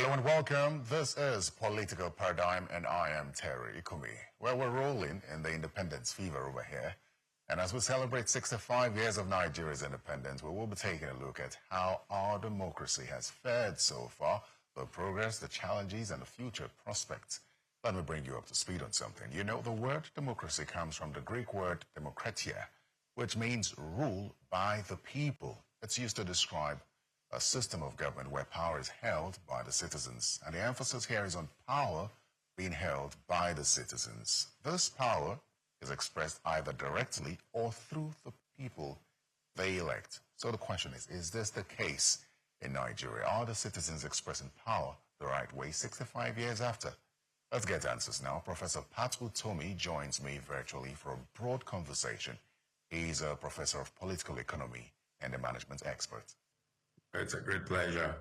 Hello and welcome. This is Political Paradigm and I am Terry Utomi, where we're rolling in the independence fever over here. And as we celebrate 65 years of Nigeria's independence, we will be taking a look at how our democracy has fared so far, the progress, the challenges, and the future prospects. Let me bring you up to speed on something. You know, the word democracy comes from the Greek word demokratia, which means rule by the people. It's used to describe a system of government where power is held by the citizens. And the emphasis here is on power being held by the citizens. This power is expressed either directly or through the people they elect. So the question is this the case in Nigeria? Are the citizens expressing power the right way 65 years after? Let's get answers now. Professor Utomi joins me virtually for a broad conversation. He's a professor of political economy and a management expert. It's a great pleasure.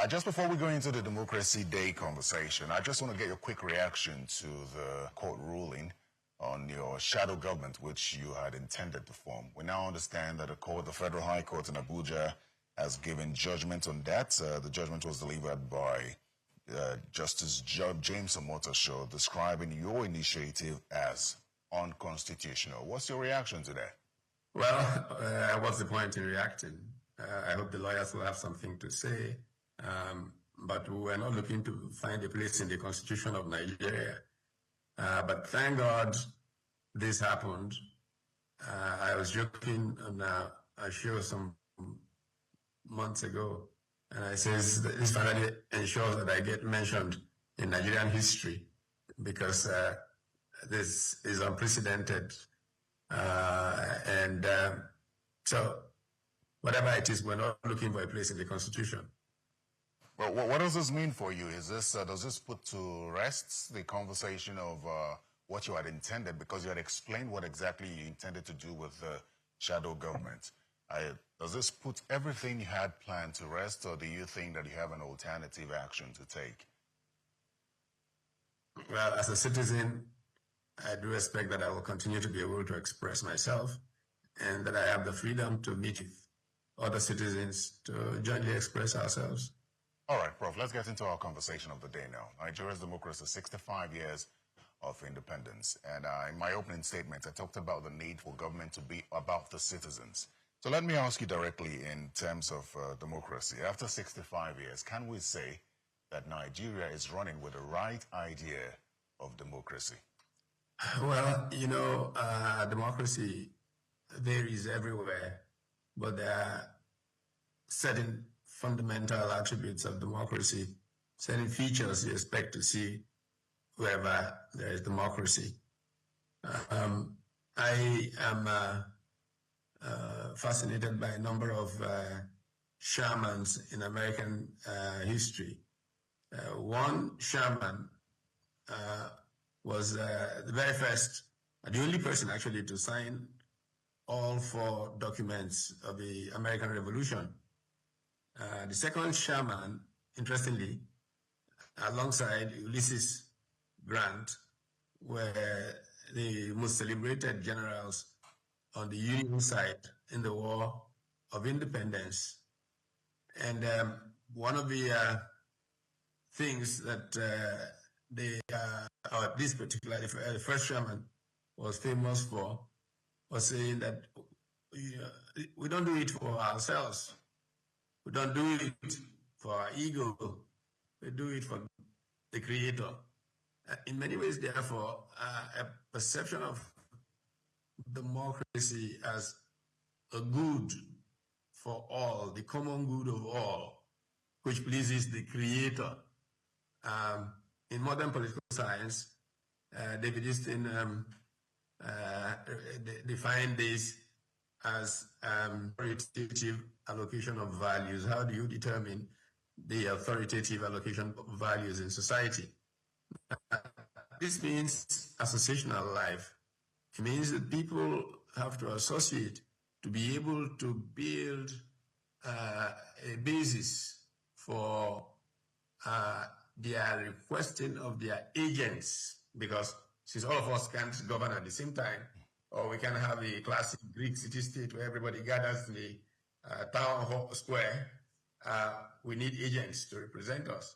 Just before we go into the Democracy Day conversation, I just want to get your quick reaction to the court ruling on your shadow government, which you had intended to form. We now understand that the Federal High Court in Abuja has given judgment on that. The judgment was delivered by Justice James Omotosho, describing your initiative as unconstitutional. What's your reaction to that? Well, what's the point in reacting? I hope the lawyers will have something to say, but we're not looking to find a place in the Constitution of Nigeria. But thank God this happened. I was joking on a show some months ago, and I says that this finally ensures that I get mentioned in Nigerian history because this is unprecedented. So whatever it is, we're not looking for a place in the Constitution. Well, what does this mean for you? Is this does this put to rest the conversation of what you had intended? Because you had explained what exactly you intended to do with the shadow government. Does this put everything you had planned to rest, or do you think that you have an alternative action to take? Well, as a citizen, I do expect that I will continue to be able to express myself and that I have the freedom to meet with other citizens to jointly express ourselves. All right, Prof, let's get into our conversation of the day now. Nigeria's democracy, 65 years of independence. And in my opening statement, I talked about the need for government to be about the citizens. So let me ask you directly in terms of democracy. After 65 years, can we say that Nigeria is running with the right idea of democracy? Well, you know, democracy varies everywhere, but there are certain fundamental attributes of democracy, certain features you expect to see wherever there is democracy. I am fascinated by a number of shamans in American history. One shaman was the very first, the only person actually to sign all 4 documents of the American Revolution. The second shaman, interestingly, alongside Ulysses Grant, were the most celebrated generals on the Union side in the War of Independence. And one of the things that this particular, the first shaman was famous for, was saying that we don't do it for ourselves. We don't do it for our ego. We do it for the Creator. In many ways, therefore, a perception of democracy as a good for all, the common good of all, which pleases the Creator. In modern political science, David Easton defined this as authoritative allocation of values. How do you determine the authoritative allocation of values in society? This means associational life. It means that people have to associate to be able to build a basis for their requesting of their agents, because since all of us can't govern at the same time, or we can have a classic Greek city-state where everybody gathers in the town hall square, we need agents to represent us.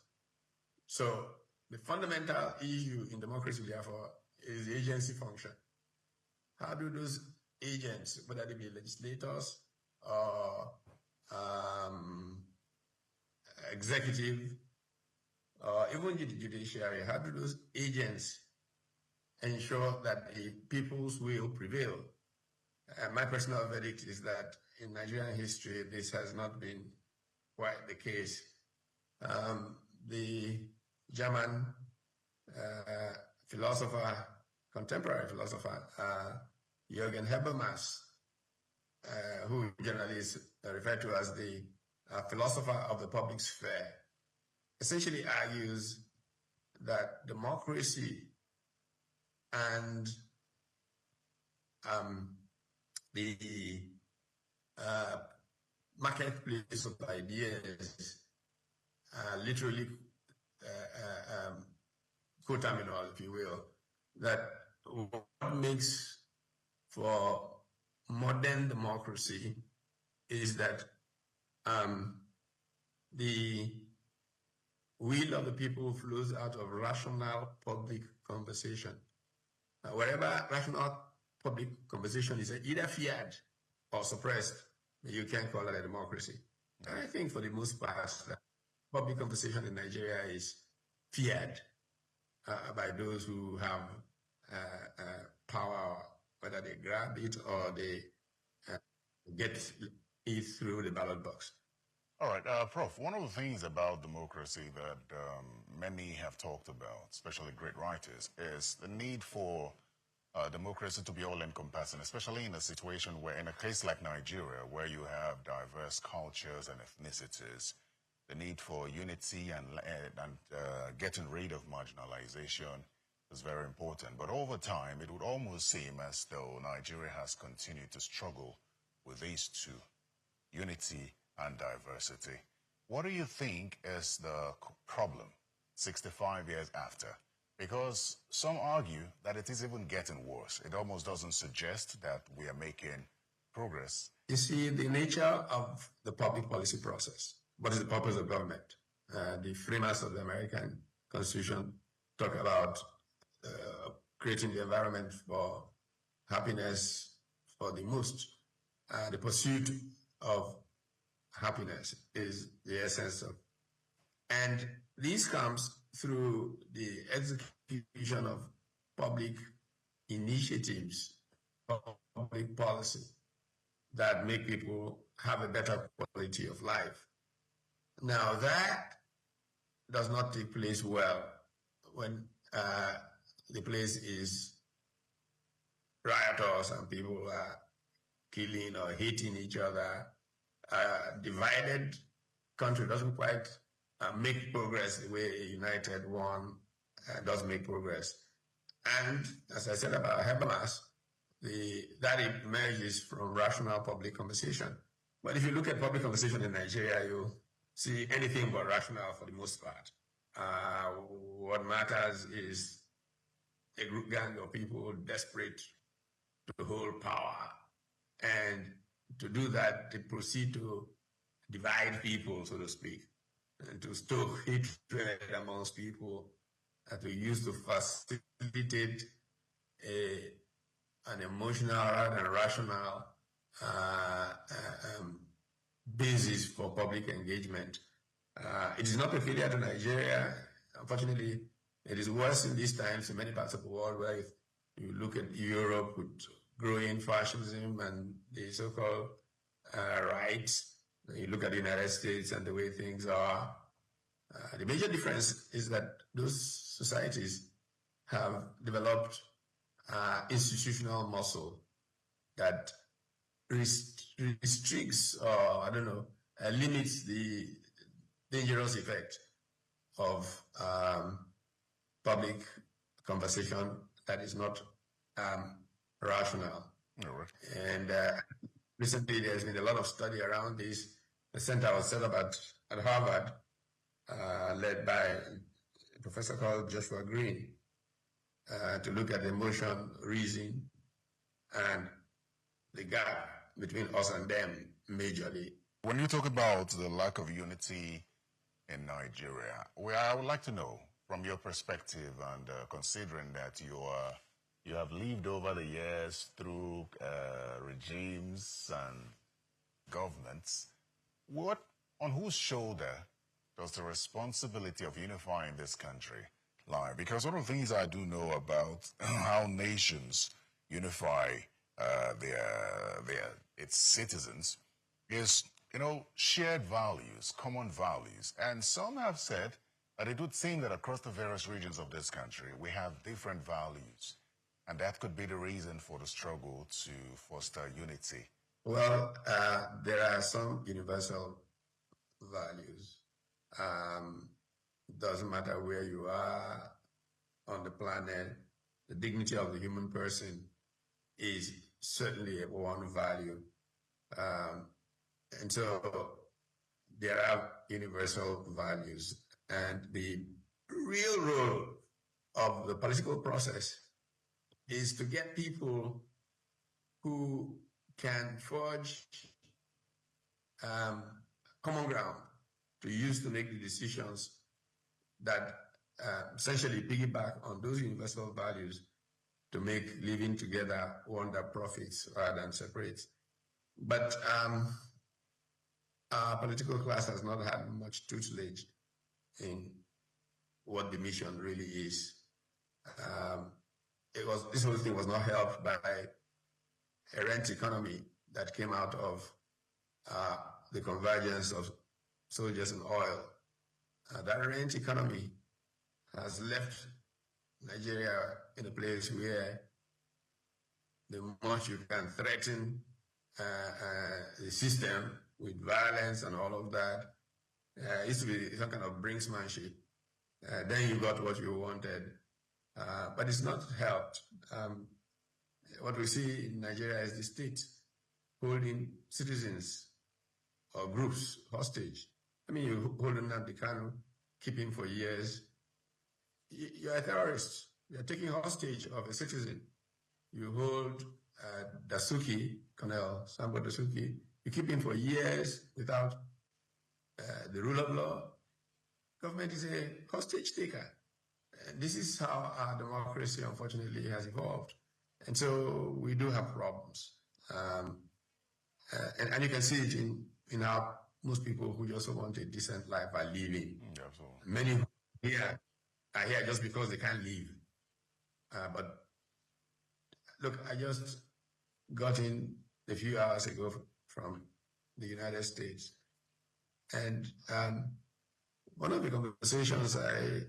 So the fundamental issue in democracy, therefore, is the agency function. How do those agents, whether they be legislators or executive or even the judiciary, how do those agents ensure that the people's will prevail? My personal verdict is that in Nigerian history, this has not been quite the case. The German philosopher, contemporary philosopher, Jürgen Habermas, who generally is referred to as the philosopher of the public sphere, essentially argues that democracy and the marketplace of ideas literally co-terminal, if you will, that what makes for modern democracy is that the will of the people flows out of rational public conversation. Wherever rational public conversation is either feared or suppressed, you can call it a democracy. And I think for the most part, public conversation in Nigeria is feared by those who have power, whether they grab it or they get it through the ballot box. All right, Prof, one of the things about democracy that many have talked about, especially great writers, is the need for democracy to be all-encompassing, especially in a situation where, in a case like Nigeria, where you have diverse cultures and ethnicities, the need for unity and getting rid of marginalization is very important. But over time, it would almost seem as though Nigeria has continued to struggle with these two, unity and diversity. What do you think is the problem 65 years after? Because some argue that it is even getting worse. It almost doesn't suggest that we are making progress. You see, the nature of the public policy process, what is the purpose of government? The framers of the American Constitution talk about creating the environment for happiness for the most. The pursuit of happiness is the essence of, and this comes through the execution of public initiatives, public policy that make people have a better quality of life. Now that does not take place well when the place is riotous and people are killing or hating each other. Divided country doesn't quite make progress the way a united one does make progress. And as I said about Habermas, that emerges from rational public conversation. But if you look at public conversation in Nigeria, you see anything but rational for the most part. What matters is a group gang of people desperate to hold power. And to do that, they proceed to divide people, so to speak, and to stoke hatred amongst people, and to use to facilitate an emotional rather than rational basis for public engagement. It is not peculiar to Nigeria. Unfortunately, it is worse in these times in many parts of the world, where if you look at Europe with growing fascism and the so-called rights, you look at the United States and the way things are. The major difference is that those societies have developed institutional muscle that restricts or, limits the dangerous effect of public conversation that is not rational. Right. And recently there's been a lot of study around this. The center was set up at Harvard, led by a professor called Joshua Green, to look at emotion, reason, and the gap between us and them majorly. When you talk about the lack of unity in Nigeria. I would like to know, from your perspective, and considering that you have lived over the years through regimes and governments, on whose shoulder does the responsibility of unifying this country lie? Because one of the things I do know about how nations unify its citizens is, shared values, common values. And some have said that it would seem that across the various regions of this country, we have different values. And that could be the reason for the struggle to foster unity. Well, there are some universal values. Doesn't matter where you are on the planet, the dignity of the human person is certainly one value. And so there are universal values. And the real role of the political process is to get people who can forge common ground to use to make the decisions that essentially piggyback on those universal values to make living together one that profits rather than separates. But our political class has not had much tutelage in what the mission really is. This whole thing was not helped by a rent economy that came out of the convergence of soldiers and oil. That rent economy has left Nigeria in a place where the more you can threaten the system with violence and all of that, it used to be some kind of brinksmanship. Then you got what you wanted, but it's not helped. What we see in Nigeria is the state holding citizens or groups hostage. I mean, you're holding up the Kanu, keeping for years. You're a terrorist. You're taking hostage of a citizen. You hold Dasuki, Colonel Sambo Dasuki, you keep him for years without the rule of law. Government is a hostage taker. And this is how our democracy, unfortunately, has evolved. And so we do have problems. And you can see it in how most people who just want a decent life are living. Absolutely. Many here are here just because they can't leave. But look, I just got in a few hours ago from the United States. And one of the conversations I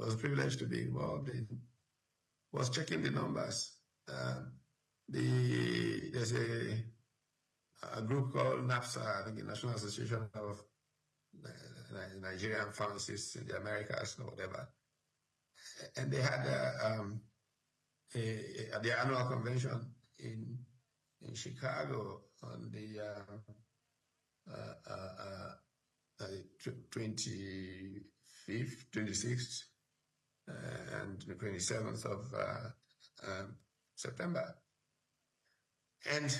was privileged to be involved in was checking the numbers. There's a group called NAPSA, I think the National Association of Nigerian Pharmacists in the Americas or whatever. And they had at their annual convention in Chicago on the 25th, 26th, and the 27th of September. And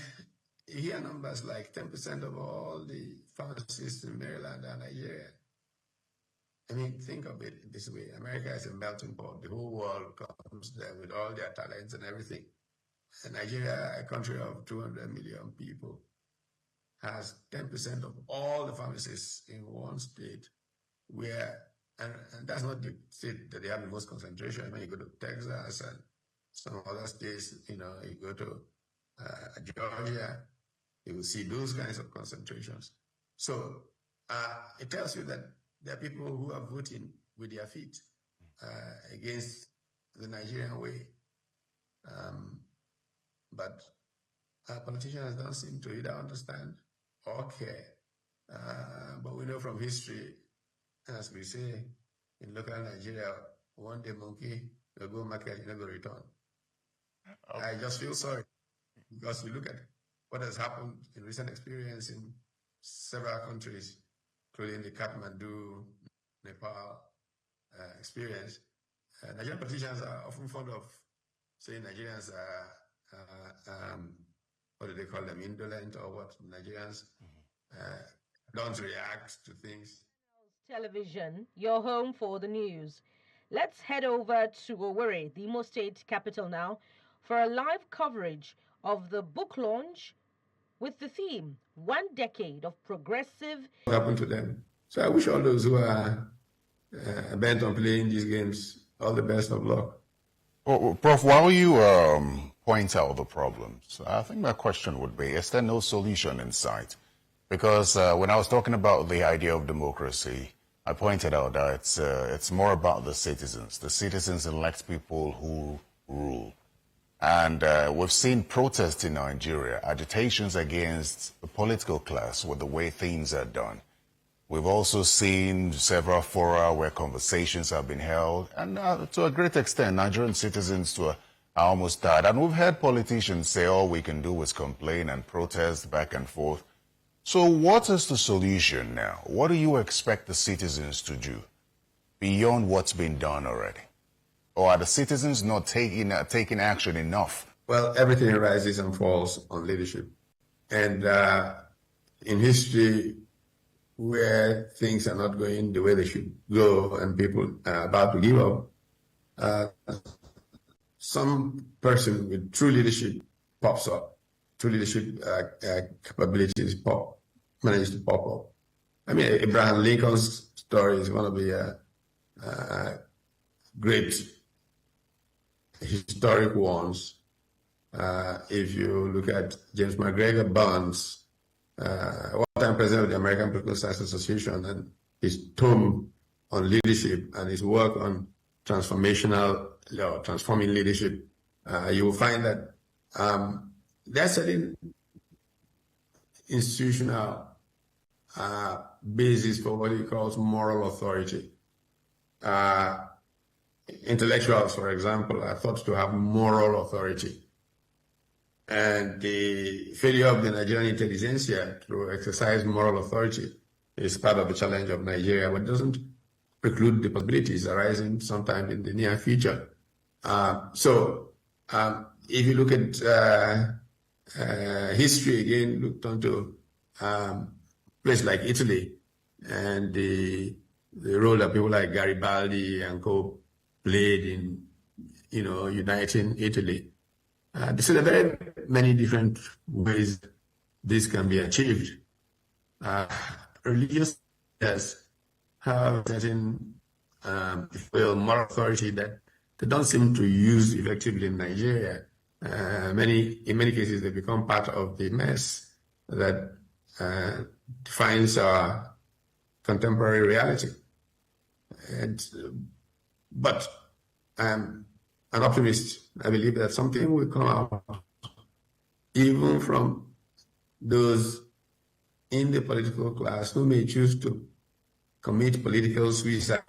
you hear numbers like 10% of all the pharmacists in Maryland are Nigerian. I mean, think of it this way. America is a melting pot. The whole world comes there with all their talents and everything. And Nigeria, a country of 200 million people, has 10% of all the pharmacists in one state where, and that's not the state that they have the most concentration. When you go to Texas and some other states, you go to Georgia, you will see those kinds of concentrations. So it tells you that there are people who are voting with their feet against the Nigerian way. But our politicians don't seem to either understand or care. But we know from history, as we say, in local Nigeria, one day monkey will go market, never return. Okay. I just feel sorry because we look at what has happened in recent experience in several countries, including the Kathmandu, Nepal experience. Nigerian politicians are often fond of saying Nigerians are, what do they call them, indolent or what? Nigerians don't react to things. Television, your home for the news. Let's head over to Owerri, the Imo State capital now, for a live coverage of the book launch with the theme, One Decade of Progressive. What happened to them? So I wish all those who are bent on playing these games all the best of luck. Well, Prof, while you point out the problems, I think my question would be, is there no solution in sight? Because when I was talking about the idea of democracy, I pointed out that it's more about the citizens. The citizens elect people who rule. And we've seen protests in Nigeria, agitations against the political class with the way things are done. We've also seen several fora where conversations have been held, and to a great extent, Nigerian citizens are almost tired. And we've heard politicians say all we can do is complain and protest back and forth. So what is the solution now? What do you expect the citizens to do beyond what's been done already? Or are the citizens not taking action enough? Well, everything rises and falls on leadership. And in history, where things are not going the way they should go and people are about to give up, some person with true leadership pops up. True leadership capabilities manage to pop up. I mean, Abraham Lincoln's story is one of the great historic ones. If you look at James McGregor Barnes, one-time president of the American Political Science Association, and his tome on leadership and his work on transforming leadership, you will find that there's certain institutional basis for what he calls moral authority. Intellectuals, for example, are thought to have moral authority. And the failure of the Nigerian intelligentsia to exercise moral authority is part of the challenge of Nigeria, but doesn't preclude the possibilities arising sometime in the near future. So if you look at history again, looked onto places like Italy and the role that people like Garibaldi and co played in, uniting Italy. There are very many different ways this can be achieved. Religious leaders have certain moral authority that they don't seem to use effectively in Nigeria. In many cases, they become part of the mess that defines our contemporary reality. But I'm an optimist. I believe that something will come out, even from those in the political class who may choose to commit political suicide.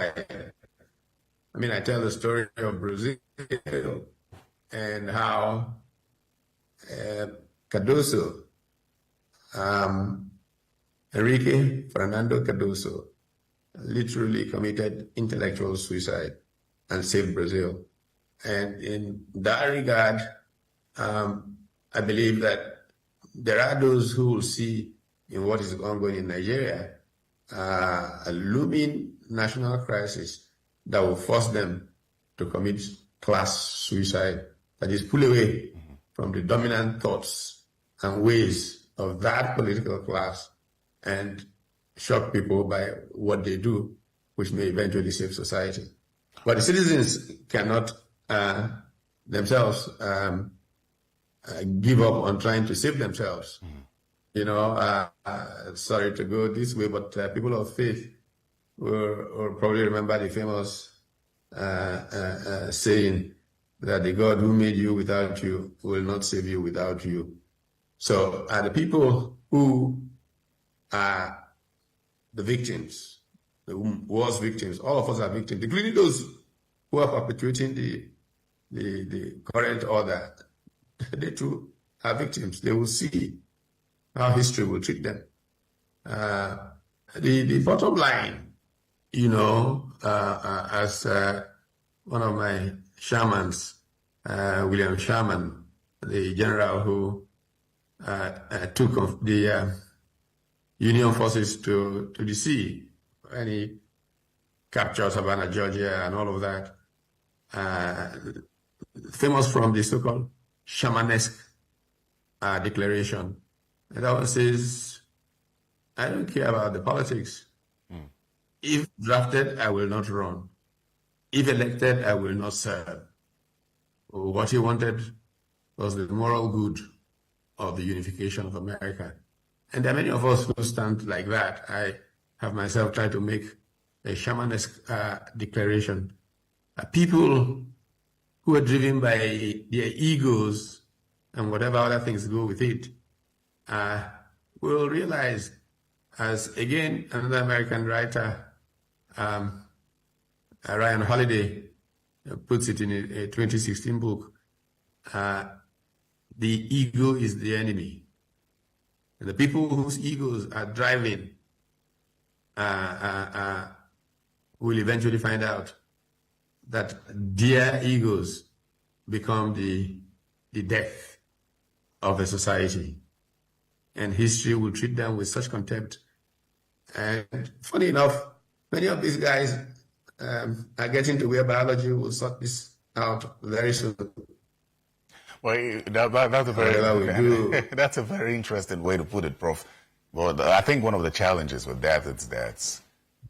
I mean, I tell the story of Brazil and how Cardoso, Enrique Fernando Cardoso, literally committed intellectual suicide and saved Brazil. And in that regard, I believe that there are those who will see in what is ongoing in Nigeria a looming national crisis that will force them to commit class suicide, that is, pull away from the dominant thoughts and ways of that political class and shock people by what they do, which may eventually save society. But the citizens cannot themselves give up on trying to save themselves. Sorry to go this way, but people of faith will probably remember the famous saying that the God who made you without you will not save you without you. So the people who are the victims, the worst victims, all of us are victims, including those who are perpetuating the current order. They too are victims. They will see how history will treat them. The bottom line, as one of my shamans, William Sherman, the general who took the Union forces to the sea, and he capture Savannah, Georgia, and all of that. Famous from the so-called shamanesque declaration. And that one says, I don't care about the politics. If drafted, I will not run. If elected, I will not serve. What he wanted was the moral good of the unification of America. And there are many of us who stand like that. I have myself tried to make a shamanesque declaration. People who are driven by their egos and whatever other things go with it will realize, as again another American writer, Ryan Holiday, puts it in a 2016 book, the ego is the enemy. And the people whose egos are driving will eventually find out that their egos become the death of a society. And history will treat them with such contempt. And funny enough, many of these guys are getting to where biology will sort this out very soon. Well, that's a very interesting way to put it, Prof. But I think one of the challenges with that is that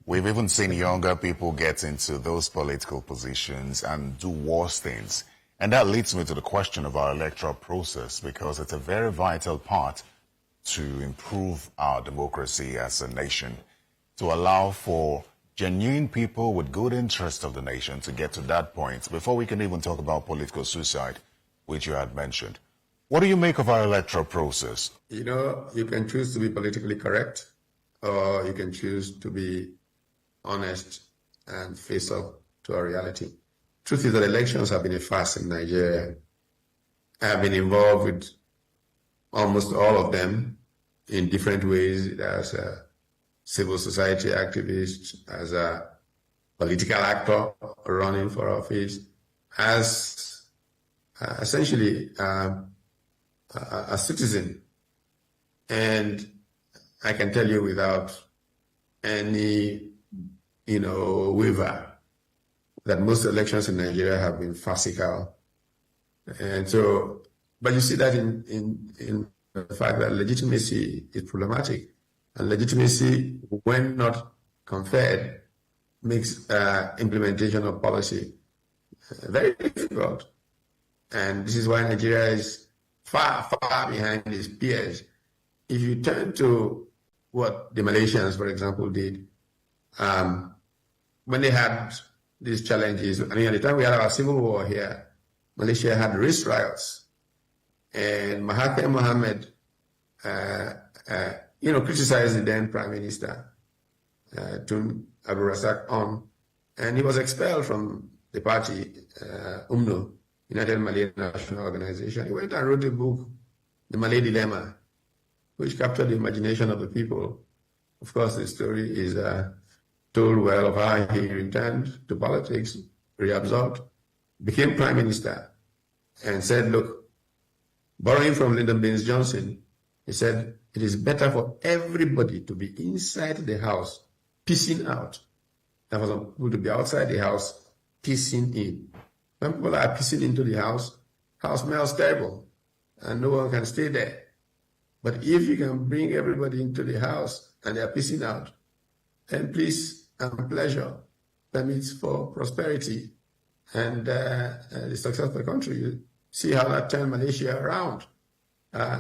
we've even seen younger people get into those political positions and do worse things. And that leads me to the question of our electoral process, because it's a very vital part to improve our democracy as a nation, to allow for genuine people with good interest of the nation to get to that point before we can even talk about political suicide, which you had mentioned. What do you make of our electoral process? You know, you can choose to be politically correct, or you can choose to be honest and face up to a reality. Truth is that elections have been a farce in Nigeria. I have been involved with almost all of them in different ways, as a civil society activist, as a political actor running for office, as essentially a citizen. And I can tell you without any, waiver, that most elections in Nigeria have been farcical. And so, but you see that in the fact that legitimacy is problematic. And legitimacy, when not conferred, makes implementation of policy very difficult. And this is why Nigeria is far, far behind its peers. If you turn to what the Malaysians, for example, did, when they had these challenges, at the time we had our civil war here, Malaysia had race riots. And Mahathir Mohamad, criticized the then Prime Minister, Tun Abdul Razak, and he was expelled from the party, UMNO, United Malay National Organization. He went and wrote a book, The Malay Dilemma, which captured the imagination of the people. Of course, the story is told well of how he returned to politics, reabsorbed, became Prime Minister, and said, look, borrowing from Lyndon Baines Johnson, he said, it is better for everybody to be inside the house, pissing out, than for people to be outside the house, pissing in. When people are pissing into the house smells terrible, and no one can stay there. But if you can bring everybody into the house and they are pissing out, then peace and pleasure permits for prosperity and the success of the country. You see how that turned Malaysia around.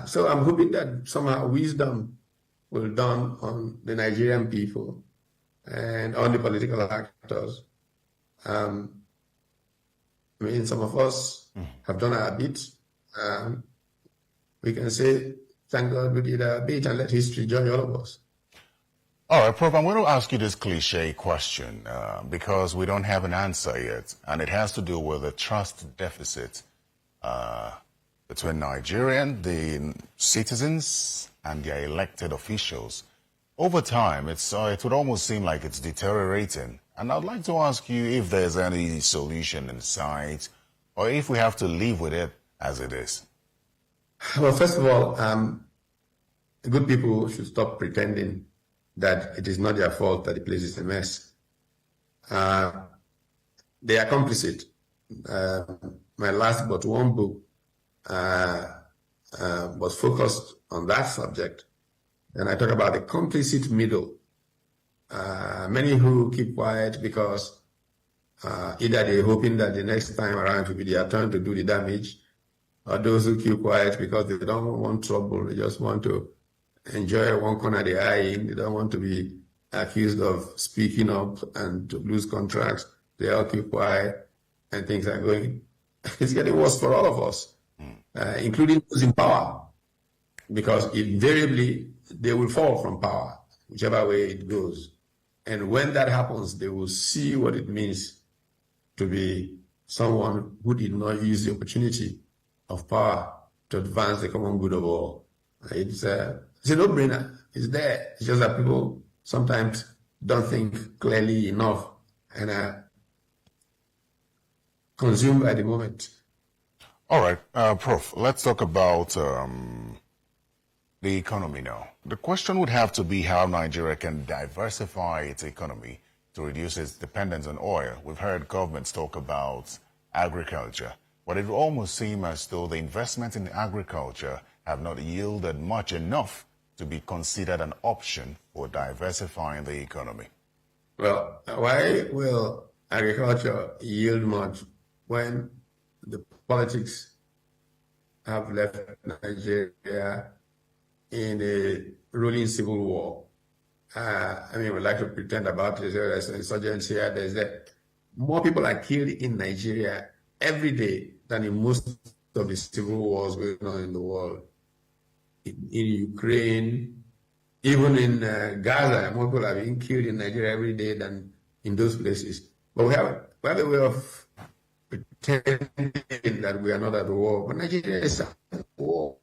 So I'm hoping that somehow wisdom will dawn on the Nigerian people and on the political actors. Some of us have done our bit. We can say, thank God we did our bit, and let history judge all of us. All right, Prof, I'm going to ask you this cliche question because we don't have an answer yet, and it has to do with the trust deficit between Nigerian, the citizens, and their elected officials. Over time, it would almost seem like it's deteriorating. And I'd like to ask you if there's any solution in sight, or if we have to live with it as it is. Well, first of all, good people should stop pretending that it is not their fault that the place is a mess. they are complicit. My last but one book was focused on that subject, and I talk about the complicit middle. Many who keep quiet because either they're hoping that the next time around will be their turn to do the damage, or those who keep quiet because they don't want trouble. They just want to enjoy one corner they are in. They don't want to be accused of speaking up and to lose contracts. They all keep quiet, and things are going. It's getting worse for all of us, including those in power, because invariably they will fall from power, whichever way it goes. And when that happens, they will see what it means to be someone who did not use the opportunity of power to advance the common good of all. It's a no-brainer. It's there. It's just that people sometimes don't think clearly enough and are consumed by the moment. All right, Prof, let's talk about the economy now. The question would have to be how Nigeria can diversify its economy to reduce its dependence on oil. We've heard governments talk about agriculture, but it almost seems as though the investment in agriculture have not yielded much enough to be considered an option for diversifying the economy. Well, why will agriculture yield much when the politics have left Nigeria in a rolling civil war? We like to pretend about it. There's insurgency here, there's that. More people are killed in Nigeria every day than in most of the civil wars going on in the world. In Ukraine, even in Gaza, more people are being killed in Nigeria every day than in those places. But we have a way of pretending that we are not at war. But Nigeria is at war.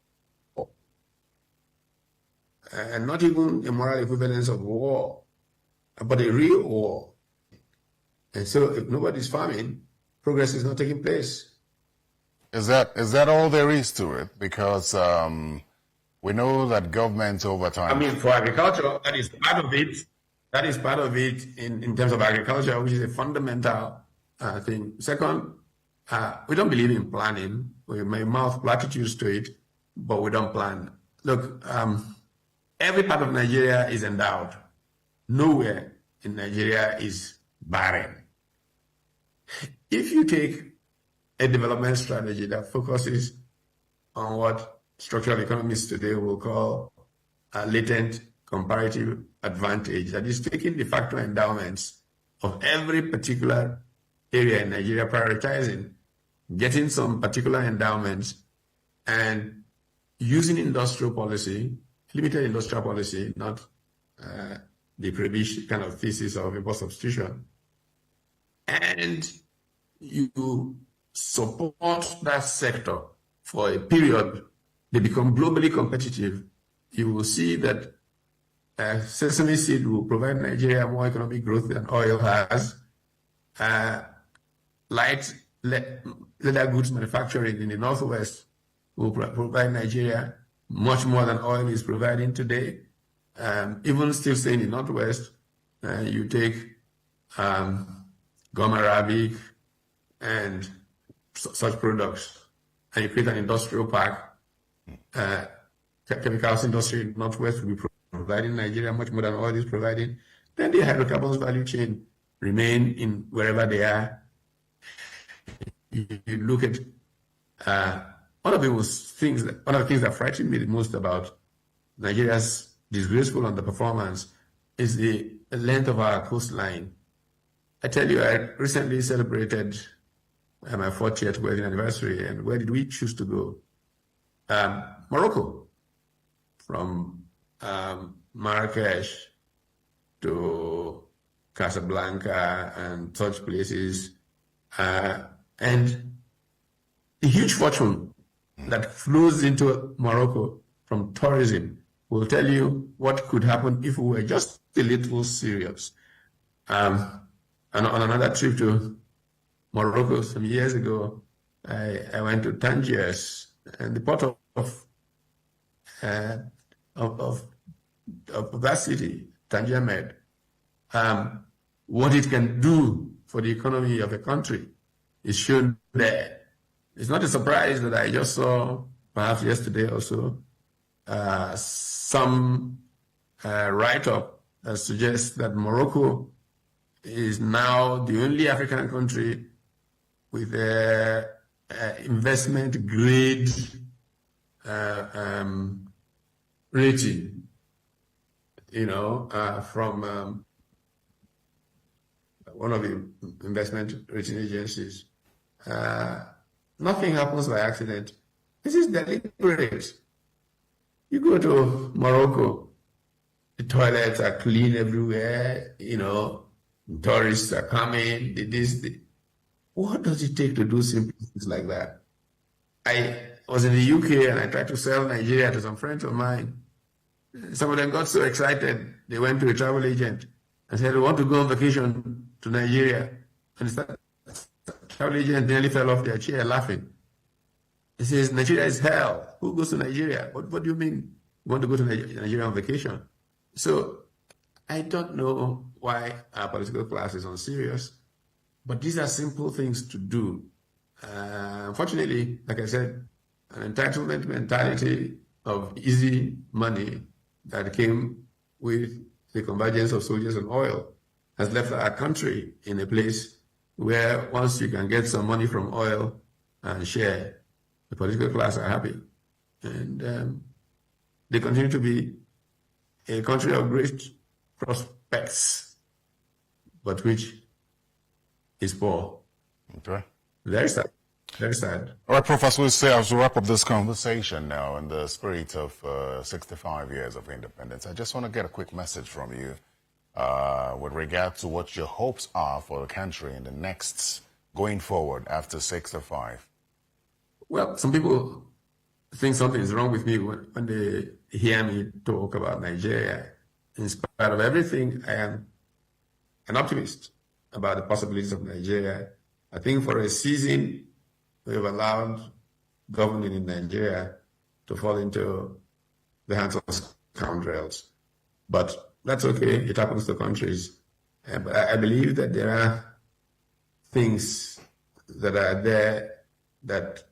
And not even a moral equivalence of war, but a real war. And so if nobody's farming, progress is not taking place. Is that all there is to it? Because we know that governments over time... For agriculture, that is part of it. That is part of it in terms of agriculture, which is a fundamental thing. Second, we don't believe in planning. We may mouth platitudes to it, but we don't plan. Look, every part of Nigeria is endowed. Nowhere in Nigeria is barren. If you take a development strategy that focuses on what structural economists today will call a latent comparative advantage, that is taking de facto endowments of every particular area in Nigeria, prioritizing, getting some particular endowments, and using industrial policy, limited industrial policy, not the Prebisch kind of thesis of import substitution, and you support that sector for a period, they become globally competitive, you will see that sesame seed will provide Nigeria more economic growth than oil has. Light leather goods manufacturing in the Northwest will provide Nigeria much more than oil is providing today. Even still staying in the Northwest, you take gum arabic and such products, and you create an industrial park. Chemicals industry in the Northwest will be providing Nigeria much more than oil is providing. Then the hydrocarbons value chain remain in wherever they are. You look at one of the things that frightened me the most about Nigeria's disgraceful underperformance is the length of our coastline. I tell you, I recently celebrated my 40th wedding anniversary, and where did we choose to go? Morocco. From Marrakesh to Casablanca and such places, and a huge fortune that flows into Morocco from tourism will tell you what could happen if we were just a little serious. And on another trip to Morocco some years ago, I went to Tangiers, and the port of that city, Tangier Med, what it can do for the economy of a country is shown there. It's not a surprise that I just saw, perhaps yesterday or so, some write-up that suggests that Morocco is now the only African country with a investment grade rating, from one of the investment rating agencies. Nothing happens by accident. This is deliberate. You go to Morocco, the toilets are clean everywhere, tourists are coming, what does it take to do simple things like that? I was in the UK and I tried to sell Nigeria to some friends of mine. Some of them got so excited, they went to a travel agent and said, we want to go on vacation to Nigeria. And the travel agent nearly fell off their chair laughing. He says, Nigeria is hell. Who goes to Nigeria? What do you mean you want to go to Nigeria on vacation? So I don't know why our political class is unserious, but these are simple things to do. Unfortunately, like I said, an entitlement mentality of easy money that came with the convergence of soldiers and oil has left our country in a place where once you can get some money from oil and share, the political class are happy. And they continue to be a country of great prospects, but which is poor. Okay. Very sad. Very sad. All right, Professor, we'll say as we wrap up this conversation now in the spirit of 65 years of independence, I just want to get a quick message from you with regard to what your hopes are for the country in the next, going forward after 65. Well, some people think something is wrong with me when they hear me talk about Nigeria. In spite of everything, I am an optimist about the possibilities of Nigeria. I think for a season, we have allowed governing in Nigeria to fall into the hands of scoundrels. But that's okay. It happens to countries. But I believe that there are things that are there that,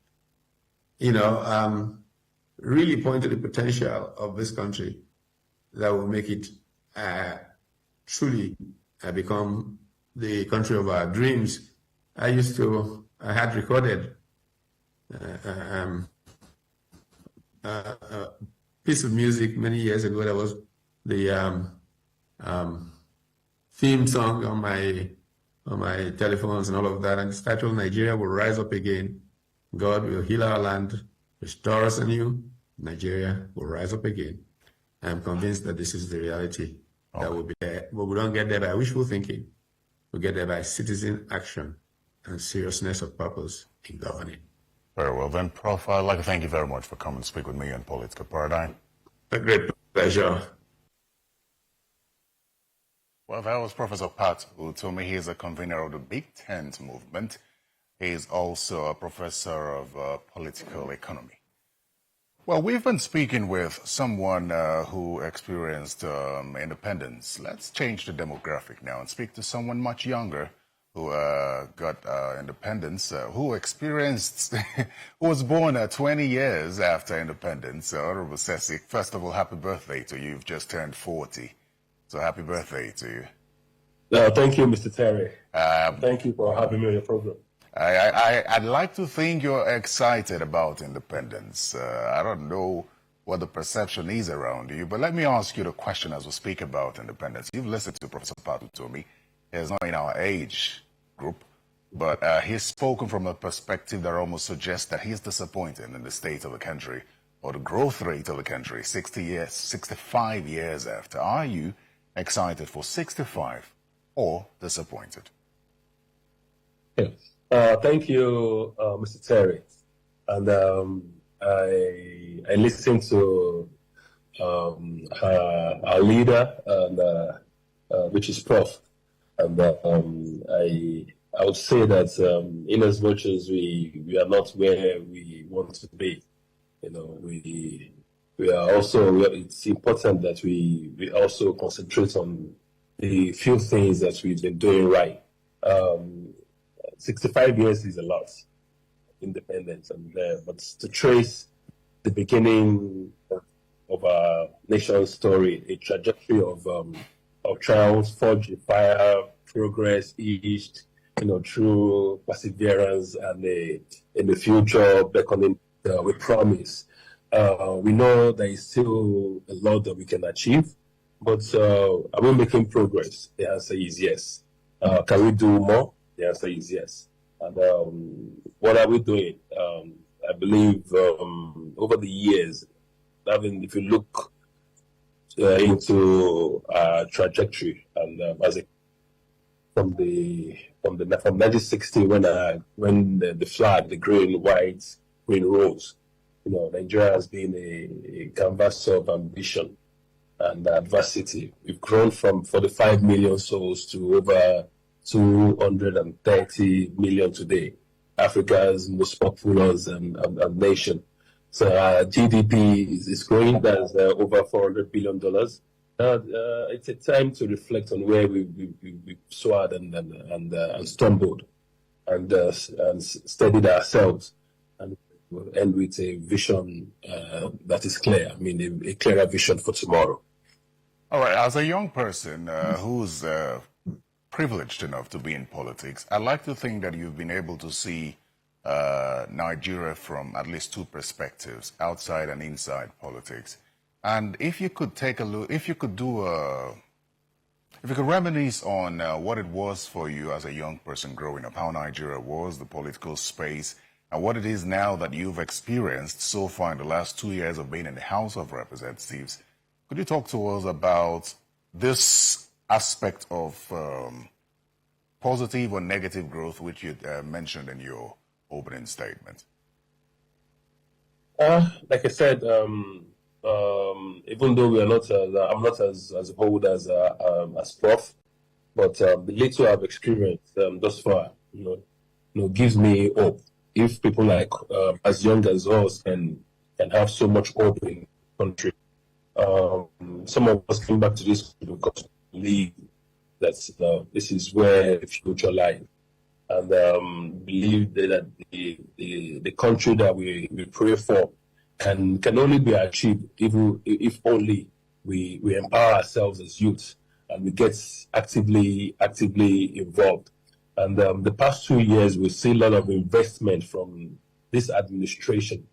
really point to the potential of this country that will make it truly become the country of our dreams. I had recorded a piece of music many years ago that was the theme song on my telephones and all of that, and it's titled Nigeria Will Rise Up Again. God will heal our land, restore us anew. Nigeria will rise up again. I'm convinced that this is the reality that will be there. But we don't get there by wishful thinking. We get there by citizen action and seriousness of purpose in governing. Very well then, Prof. I'd like to thank you very much for coming to speak with me on Political Paradigm. A great pleasure. Well, that was Professor Pat Utomi. He is a convener of the Big Tent movement. He is also a professor of political economy. Well, we've been speaking with someone who experienced independence. Let's change the demographic now and speak to someone much younger who got independence, who experienced, who was born 20 years after independence. Honorable Sesi, first of all, happy birthday to you. You've just turned 40. So happy birthday to you. Thank you, Mr. Terry. Thank you for having me on your program. I'd like to think you're excited about independence. I don't know what the perception is around you, but let me ask you the question as we speak about independence. You've listened to Professor Pat Utomi. He's not in our age group, but he's spoken from a perspective that almost suggests that he's disappointed in the state of the country or the growth rate of the country 65 years after. Are you excited for 65 or disappointed? Yes. Thank you, Mr. Terry. And I listened to our leader, and, which is Prof. And I would say that in as much as we are not where we want to be, we are also, it's important that we also concentrate on the the few things that we've been doing right. 65 years is a lot, independence, and but to trace the beginning of our nation's story, a trajectory of trials, forged fire, progress, east, through perseverance and in the future beckoning with promise. We know there is still a lot that we can achieve, but are we making progress? The answer is yes. Can we do more? The answer is yes. And what are we doing? I believe over the years, if you look into our trajectory, and from 1960 when the flag, the green, white, green rose, Nigeria has been a canvas of ambition and adversity. We've grown from 45 million souls to over 230 million today, Africa's most populous nation. So GDP is growing. That's over $400 billion. It's a time to reflect on where we soared and stumbled and steadied ourselves, and we'll end with a vision that is clear. I mean, a clearer vision for tomorrow. All right. As a young person who's privileged enough to be in politics, I'd like to think that you've been able to see Nigeria from at least two perspectives, outside and inside politics. And if you could take a look, if you could reminisce on what it was for you as a young person growing up, how Nigeria was, the political space, and what it is now that you've experienced so far in the last 2 years of being in the House of Representatives, could you talk to us about this aspect of positive or negative growth, which you mentioned in your opening statement? Like I said, even though we are not, I'm not as old as Prof, but the little I've experienced thus far, gives me hope. If people like as young as us can have so much hope in the country, some of us came back to this country because we believe that this is where the future lies, and believe that the country that we pray for can only be achieved if only we empower ourselves as youth and we get actively involved. And the past 2 years, we've seen a lot of investment from this administration,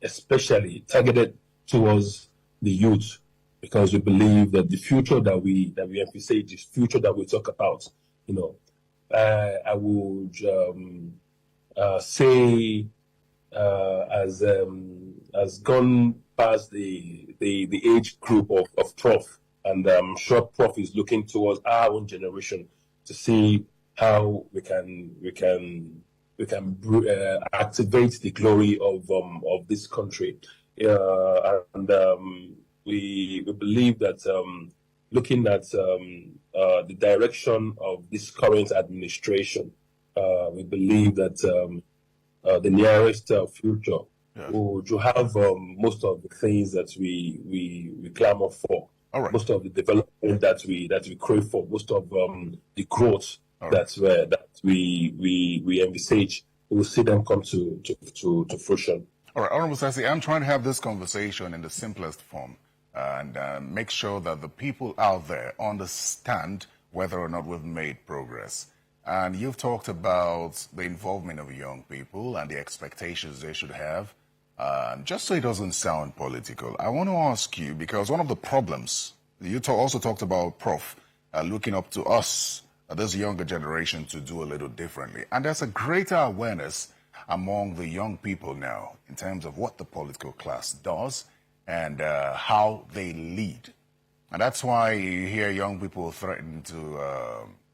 especially targeted towards the youth, because we believe that the future that we emphasize, the future that we talk about, I would say has gone past the age group of Prof, and I'm sure Prof is looking towards our own generation to see how we can activate the glory of this country, and we believe that looking at the direction of this current administration, we believe that the nearest future will have most of the things that we clamor for, most of the development that we crave for, most of the growth that we envisage. We will see them come to fruition. All right, Honorable Sassi, I'm trying to have this conversation in the simplest form and make sure that the people out there understand whether or not we've made progress. And you've talked about the involvement of young people and the expectations they should have. Just so it doesn't sound political, I want to ask you, because one of the problems, you also talked about Prof, looking up to us, this younger generation, to do a little differently. And there's a greater awareness among the young people now in terms of what the political class does and how they lead. And that's why you hear young people threaten to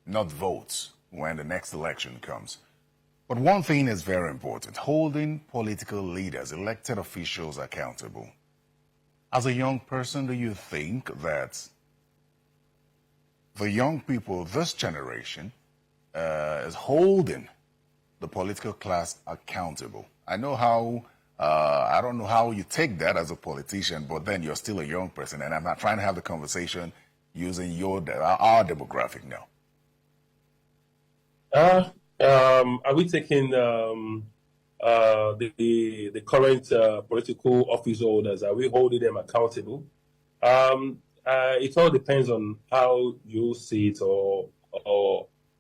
not vote when the next election comes. But one thing is very important: holding political leaders, elected officials accountable. As a young person, do you think that the young people, this generation, is holding the political class accountable? I know how, I don't know how you take that as a politician, but then you're still a young person, and I'm not trying to have the conversation using our demographic now? Are we taking the current political office holders? Are we holding them accountable? It all depends on how you see it, or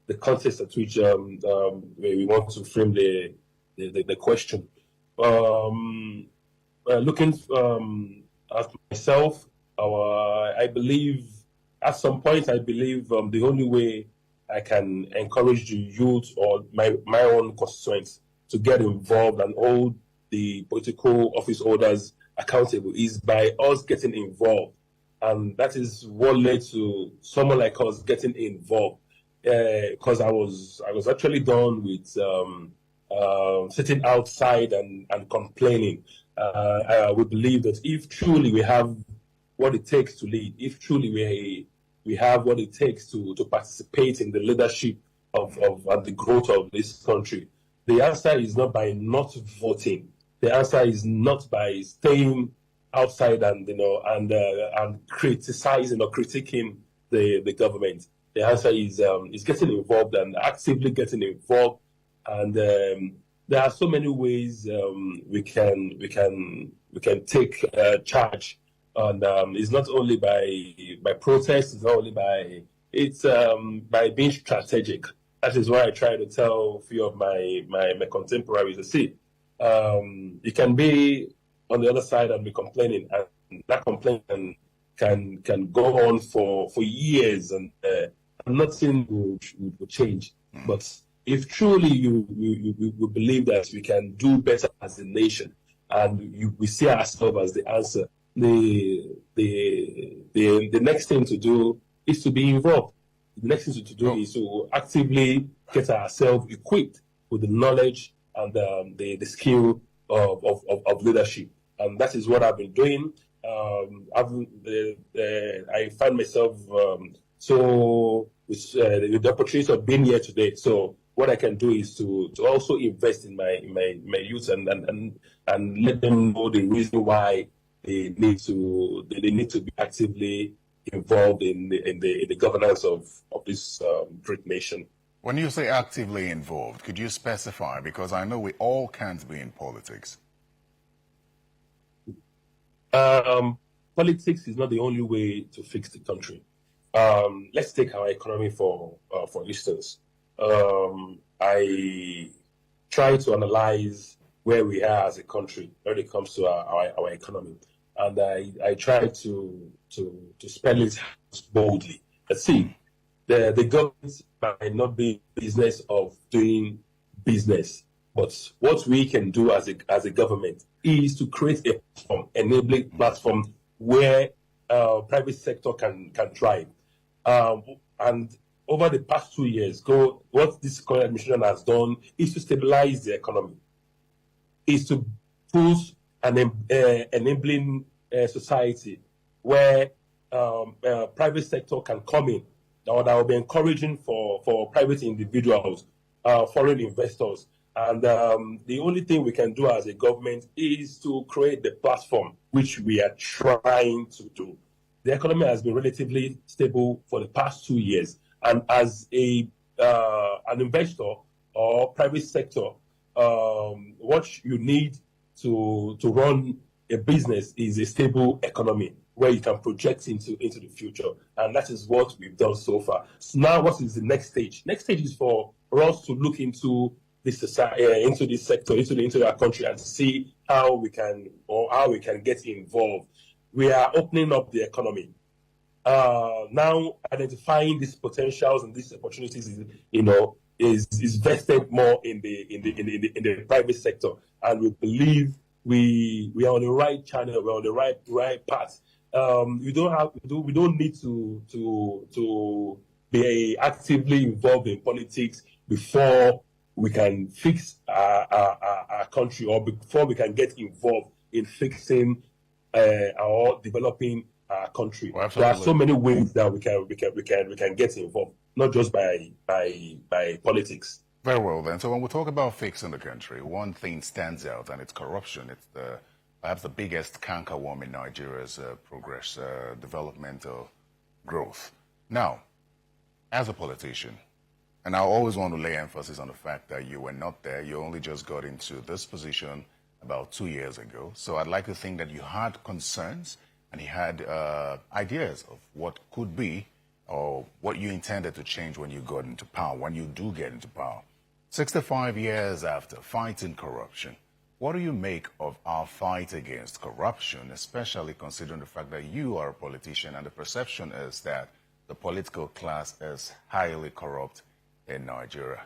the context at which we want to frame the question. Looking at myself, I believe at some point the only way I can encourage the youth or my own constituents to get involved and hold the political office holders accountable is by us getting involved. And that is what led to someone like us getting involved. Because I was actually done with sitting outside and complaining. We believe that if truly we have what it takes to lead, if truly we have what it takes to participate in the leadership of and the growth of this country, the answer is not by not voting. The answer is not by staying outside and criticizing or critiquing the government. The answer is getting involved and actively getting involved. And there are so many ways we can take charge. And it's not only by protest. It's not only by being strategic. That is why I try to tell a few of my contemporaries to see. You can be on the other side and be complaining, and that complaint can go on for years, and nothing will change. But if truly you believe that we can do better as a nation, and we see ourselves as the answer, the next thing to do is to be involved. The next thing to do is to actively get ourselves equipped with the knowledge and the skill of leadership. And that is what I've been doing. I find myself with the opportunity of being here today. So what I can do is to also invest in my youth and let them know the reason why they need to be actively involved in the governance of this great nation. When you say actively involved, could you specify? Because I know we all can't be in politics. Politics is not the only way to fix the country. Let's take our economy for instance. I try to analyze where we are as a country when it comes to our economy, and I try to spell it boldly. Let's see, the government might not be business of doing business, but what we can do as a government is to create a platform, enabling platform where private sector can thrive. And over the past 2 years, what this current administration has done is to stabilize the economy, is to push an enabling society where private sector can come in, or that will be encouraging for private individuals, foreign investors. And the only thing we can do as a government is to create the platform, which we are trying to do. The economy has been relatively stable for the past 2 years. And as an investor or private sector, what you need to run a business is a stable economy where you can project into the future. And that is what we've done so far. So now what is the next stage? Next stage is for us to look into this society, into this sector, into our country, and see how we can get involved. We are opening up the economy. Now identifying these potentials and these opportunities is vested more in the private sector, and we believe we are on the right channel, we're on the right path. We don't need to be actively involved in politics before we can fix our country, or before we can get involved in fixing or developing our country. Well, there are so many ways that we can get involved, not just by politics. Very well then. So when we talk about fixing the country, one thing stands out, and it's corruption. It's perhaps the biggest cankerworm in Nigeria's progress, developmental growth. Now, as a politician, and I always want to lay emphasis on the fact that you were not there, you only just got into this position about 2 years ago. So I'd like to think that you had concerns and you had ideas of what could be or what you intended to change when you got into power, when you do get into power. 65 years after fighting corruption, what do you make of our fight against corruption, especially considering the fact that you are a politician and the perception is that the political class is highly corrupt in Nigeria?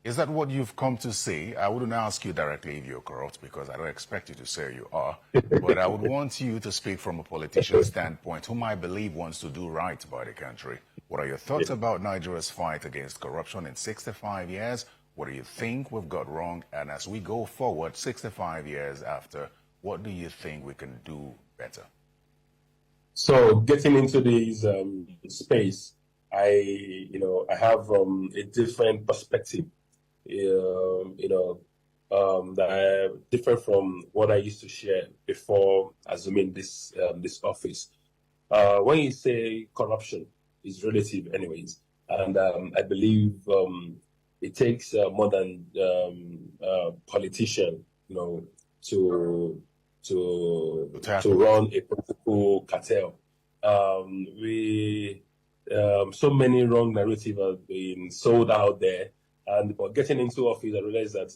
Is that what you've come to see? I wouldn't ask you directly if you're corrupt because I don't expect you to say you are, but I would want you to speak from a politician's standpoint whom I believe wants to do right by the country. What are your thoughts about Nigeria's fight against corruption in 65 years? What do you think we've got wrong? And as we go forward 65 years after, what do you think we can do better? So getting into this space, I have a different perspective, that different from what I used to share before assuming this office. When you say corruption, is relative, anyways, and I believe it takes more than politician, to run a political cartel. So many wrong narratives have been sold out there, and but getting into office, I realized that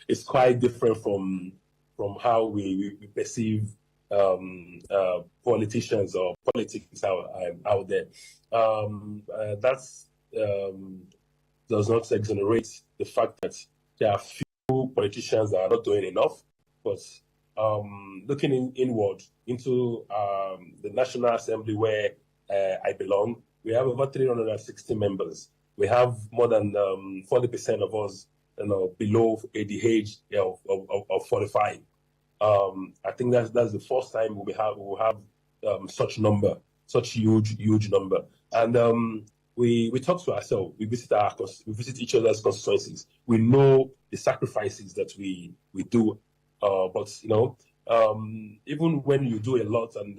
it's quite different from how we perceive politicians or politics out there. That's does not exonerate the fact that there are few politicians that are not doing enough. But looking inward into the National Assembly where I belong, we have over 360 members. We have more than 40% of us below the age of 45. I think that's the first time we will have such huge number. And we talk to ourselves. We visit each other's constituencies. We know the sacrifices that we do. But even when you do a lot, and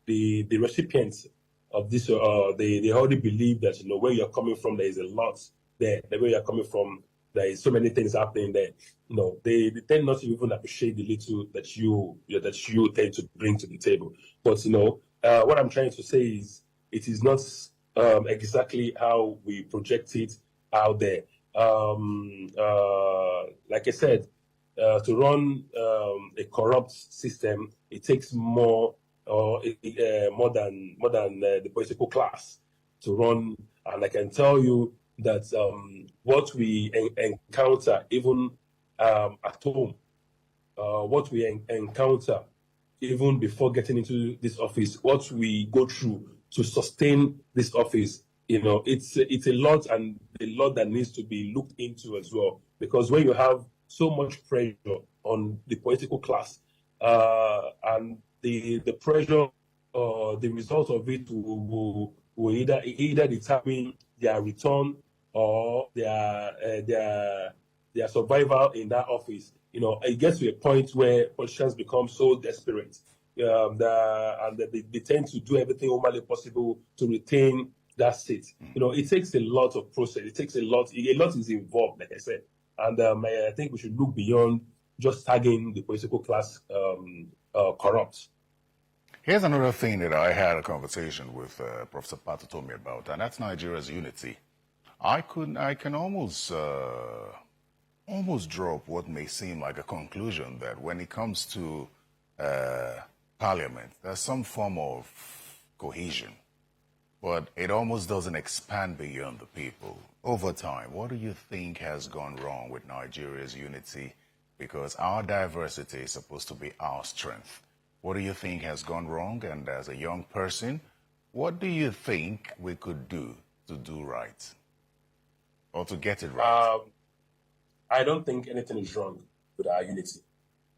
the recipients of this, they already believe that where you're coming from, there is a lot there. The way you're coming from, there is so many things happening there. They tend not to even appreciate the little that you tend to bring to the table. But what I'm trying to say is, it is not exactly how we project it out there. Like I said, to run a corrupt system, it takes more than the political class to run. And I can tell you that what we encounter even at home, what we encounter even before getting into this office, what we go through to sustain this office, it's a lot, and a lot that needs to be looked into as well. Because when you have so much pressure on the political class, and the pressure, the result of it will either determine their return or their survival in that office. It gets to a point where politicians become so desperate, and they tend to do everything humanly possible to retain that seat. It takes a lot of process. It takes a lot is involved, like I said. And I think we should look beyond just tagging the political class corrupt. Here's another thing that I had a conversation with Professor Utomi about, and that's Nigeria's unity. I can almost draw up what may seem like a conclusion that when it comes to parliament, there's some form of cohesion, but it almost doesn't expand beyond the people. Over time, what do you think has gone wrong with Nigeria's unity? Because our diversity is supposed to be our strength. What do you think has gone wrong? And as a young person, what do you think we could do to do right? Or to get it right? I don't think anything is wrong with our unity.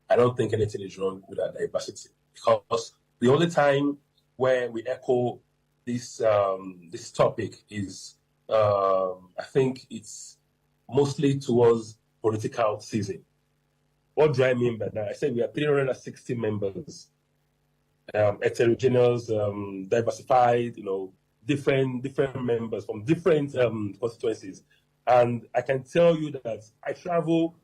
I don't think anything is wrong with our diversity. Because the only time where we echo this topic is, I think it's mostly towards political season. What do I mean by that? I said we have 360 members. heterogeneous, diversified, different members from different constituencies. And I can tell you that I travel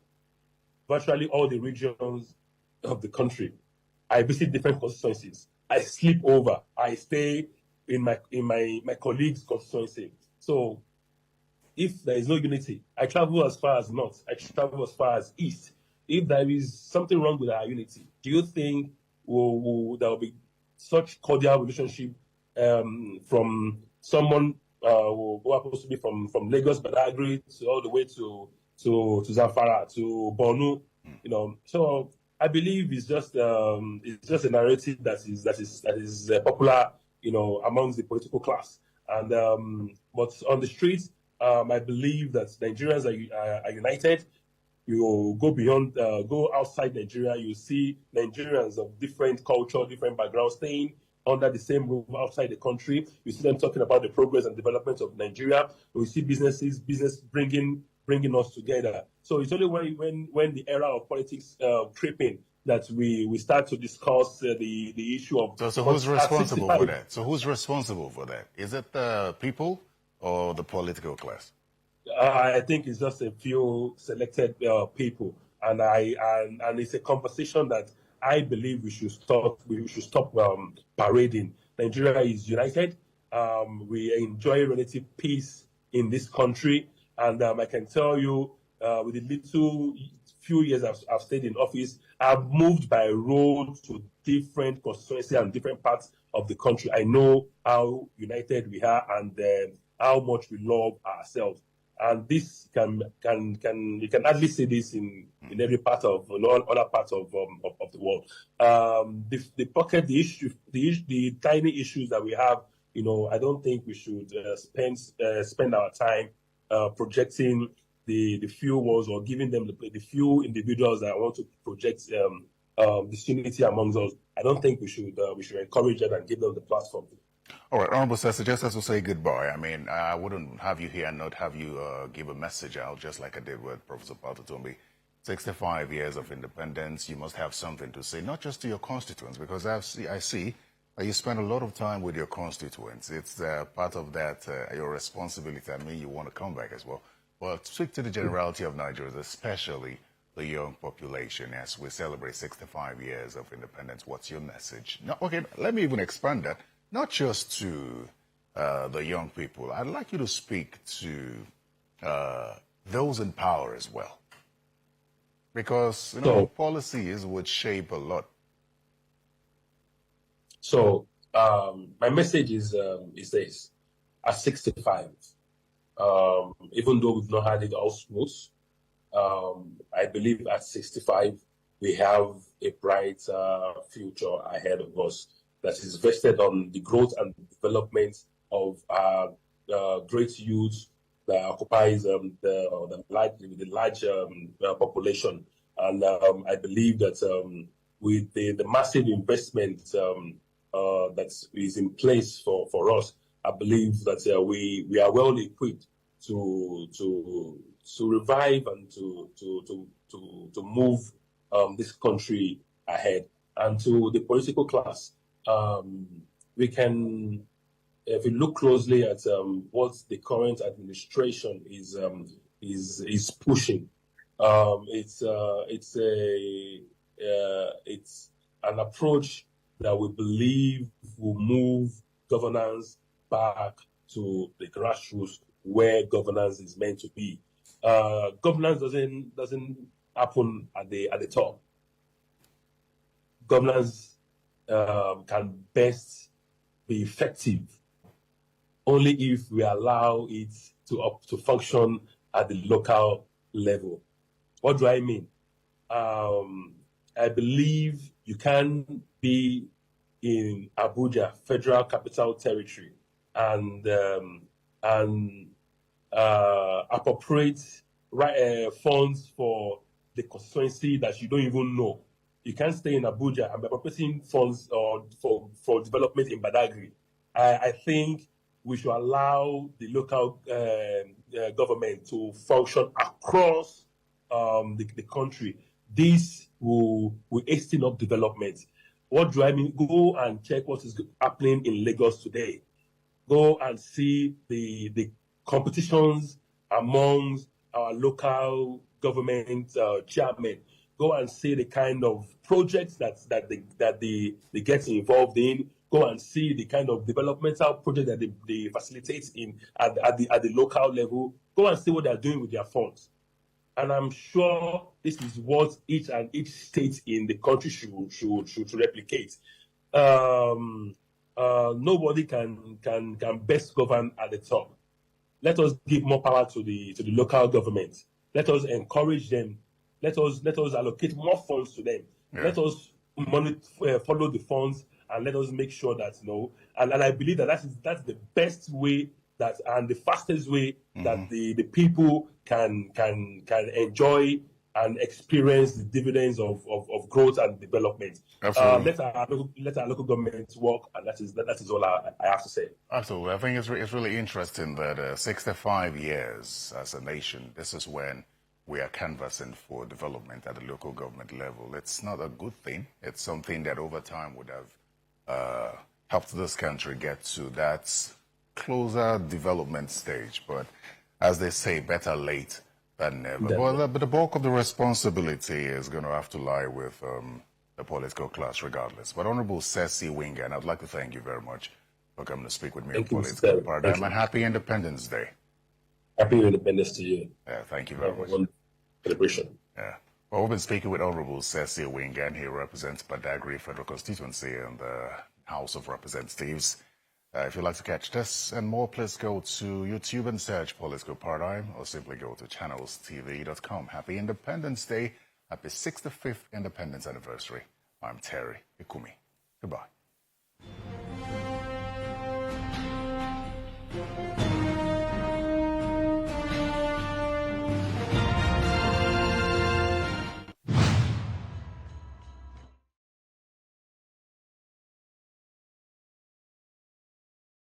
virtually all the regions of the country. I visit different constituencies. I sleep over. I stay in my colleagues' constituency. So if there is no unity, I travel as far as north. I travel as far as east. If there is something wrong with our unity, do you think there will be such cordial relationship from someone who happens to be from Lagos, Badagry, all the way to Zamfara, to Borno? So I believe it's just a narrative that is popular, amongst the political class. And but on the streets, I believe that Nigerians are united. You go beyond, go outside Nigeria, you see Nigerians of different culture, different backgrounds staying under the same roof outside the country. You see them talking about the progress and development of Nigeria. We see business bringing us together. So it's only when the era of politics creep in that we start to discuss the issue of. So who's responsible for that? So who's responsible for that? Is it the people or the political class? I think it's just a few selected people, and it's a conversation that I believe we should stop. We should stop parading. Nigeria is united. We enjoy relative peace in this country, and I can tell you, with the few years I've stayed in office, I've moved by road to different constituencies and different parts of the country. I know how united we are and how much we love ourselves. And this you can hardly see this in every part of other parts of the world. The tiny issues that we have, I don't think we should spend our time projecting the few ones or giving them the few individuals that want to project disunity amongst us. I don't think we should encourage it and give them the platform. All right, Honorable Sir, just as we say goodbye, I mean, I wouldn't have you here and not have you give a message out, just like I did with Professor Utomi. 65 years of independence, you must have something to say, not just to your constituents, because I see you spend a lot of time with your constituents. It's part of that, your responsibility. I mean, you want to come back as well. But speak to the generality of Nigerians, especially the young population, as we celebrate 65 years of independence. What's your message? No, okay, let me even expand that. Not just to the young people. I'd like you to speak to those in power as well. Because, policies would shape a lot. So, my message is this. At 65, even though we've not had it all smooth, I believe at 65, we have a bright future ahead of us that is vested on the growth and development of great youth that occupies the large population. And I believe that with the massive investment that is in place for us, I believe that we are well equipped to revive and to move this country ahead. And to the political class, we can, if we look closely at what the current administration is pushing, it's an approach that we believe will move governance back to the grassroots where governance is meant to be. Governance doesn't happen at the top. Governance can best be effective only if we allow it to function at the local level. What do I mean? I believe you can be in Abuja, Federal Capital Territory, and appropriate funds for the constituency that you don't even know. You can't stay in Abuja and be appropriating funds for development in Badagry. I think we should allow the local government to function across the country. This will hasten up development. What do I mean? Go and check what is happening in Lagos today. Go and see the competitions amongst our local government chairmen. Go and see the kind of projects that they get involved in. Go and see the kind of developmental project that they facilitate in at the local level. Go and see what they're doing with their funds. And I'm sure this is what each state in the country should replicate. Nobody can best govern at the top. Let us give more power to the local government. Let us encourage them. Let us allocate more funds to them. Yeah. Let us follow the funds, and let us make sure that and I believe that's the best way and the fastest way that the people can enjoy and experience the dividends of growth and development. Absolutely. Let our local governments work, and that is all I have to say. Absolutely. I think it's really interesting that 65 years as a nation, this is when we are canvassing for development at the local government level. It's not a good thing. It's something that over time would have helped this country get to that closer development stage. But as they say, better late than never. But the bulk of the responsibility is going to have to lie with the political class regardless. But Honorable Ceci Wingan, I'd like to thank you very much for coming to speak with me on Political Paradigm, and happy Independence Day. Happy Independence to you. Yeah, thank you very much. Celebration. Yeah. Well, we've been speaking with Honorable Ceci Wingan. He represents Badagry Federal Constituency in the House of Representatives. If you'd like to catch this and more, please go to YouTube and search Political Paradigm, or simply go to channelstv.com. Happy Independence Day. Happy 65th Independence Anniversary. I'm Terry Ikumi. Goodbye.